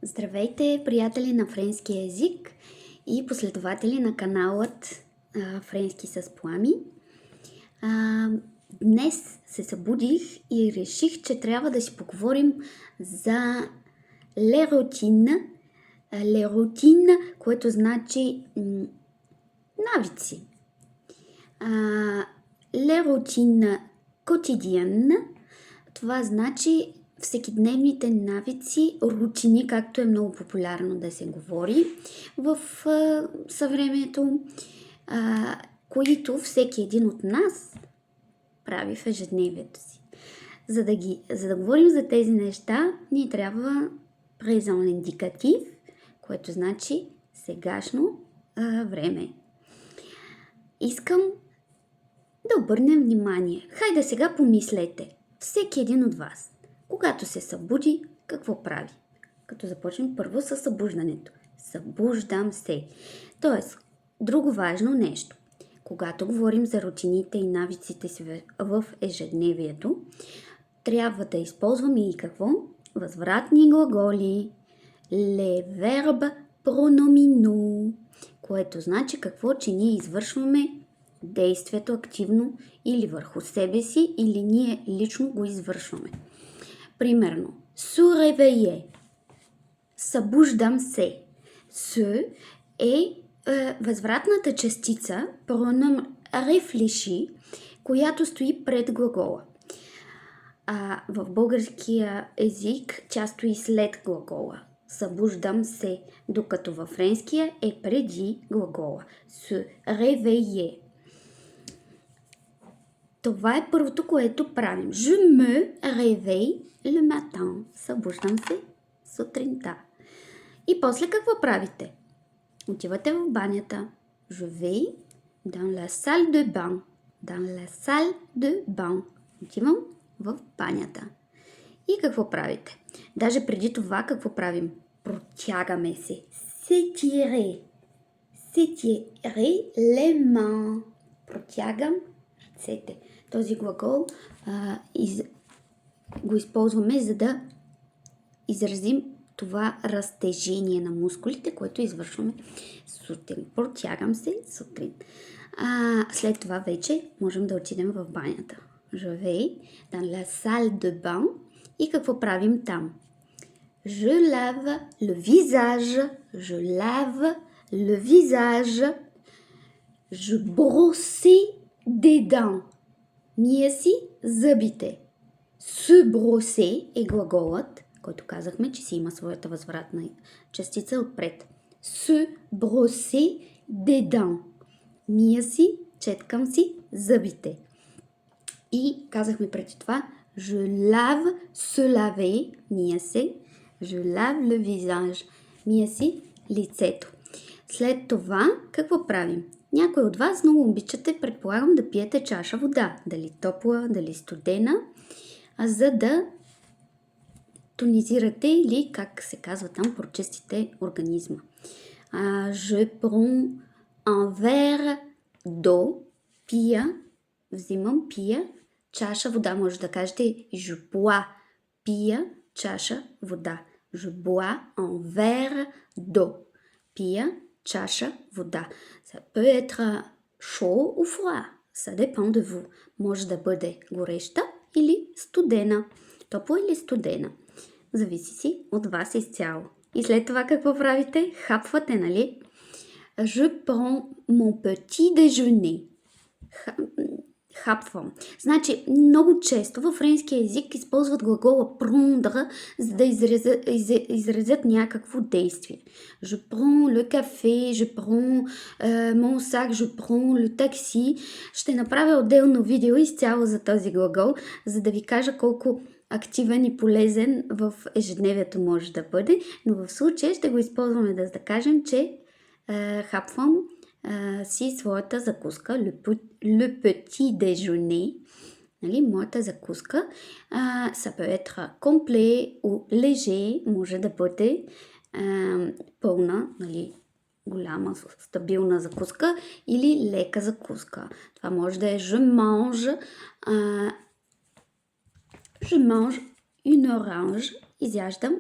Здравейте, приятели на френски език и последователи на каналът Френски с Плами. Днес се събудих и реших, че трябва да си поговорим за les routines, което значи навици. Les routines quotidiennes, това значи всекидневните навици, рутини, както е много популярно да се говори в съвремието, които всеки един от нас прави в ежедневието си. За да говорим за тези неща, ни трябва презент индикатив, което значи сегашно време. Искам да обърнем внимание. Хайде сега помислете. Всеки един от вас, когато се събуди, какво прави? Като започнем първо с събуждането. Събуждам се. Тоест, друго важно нещо. Когато говорим за рутините и навиците си в ежедневието, трябва да използваме и какво? Възвратни глаголи. Les verbes pronominaux, което значи какво? Че ние извършваме действието активно или върху себе си, или ние лично го извършваме. Примерно, se réveiller, събуждам се. Se е възвратната частица, pronom réfléchi, която стои пред глагола. В българския език тя стои след глагола. Събуждам се, докато във френския е преди глагола. Se réveiller. Това е първото, което правим. Je me réveille le matin. Събуждам се сутринта. И после какво правите? Отивате в банята. Je vais dans la salle de bain. Dans la salle de bain. Отивам в банята. И какво правите? Даже преди това какво правим? Протягаме се. S'étirer. S'étirer les mains. Протягам ръцете. Този глагол го използваме, за да изразим това разтежение на мускулите, което извършваме сутрин. Протягам се сутрин. След това вече можем да отидем в банята. Je vais dans la salle de bain. И какво правим там? Je lave le visage. Je lave le visage. Je brosse des dents. Мия си зъбите. Se brosser е глаголът, който казахме, че си има своята възвратна частица отпред. Se brosser des dents. Мия си, четкам си зъбите. И казахме преди това, je lave, se laver, мия се. Je lave le visage. Мия си лицето. След това какво правим? Някой от вас много обичате, предполагам, да пиете чаша вода. Дали топла, дали студена, за да тонизирате или, как се казва там, прочистите организма. Je prends un verre d'eau. Пия, взимам, пия чаша вода. Може да кажете je bois. Пия чаша вода. Je bois un verre d'eau. Пия чаша вода. Ça peut être chaud ou froid. Ça dépend de vous. Може да бъде гореща или студена. Топла или студена. Зависи си от вас изцяло. И след това какво правите? Хапвате, нали? Je prends mon petit déjeuner. Хапвам. Значи, много често във френския език използват глагола prendre, за да изразят някакво действие. Je prends le café, je prends mon sac, je prends le taxi. Ще направя отделно видео изцяло за този глагол, за да ви кажа колко активен и полезен в ежедневието може да бъде, но в случая ще го използваме да кажем, че хапвам си своята закуска, le petit déjeuner, нали, моята закуска. Ça peut être complet ou léger, може да бъде пълна, нали, голяма, стабилна закуска или лека закуска. Това може да е je mange une orange, изяждам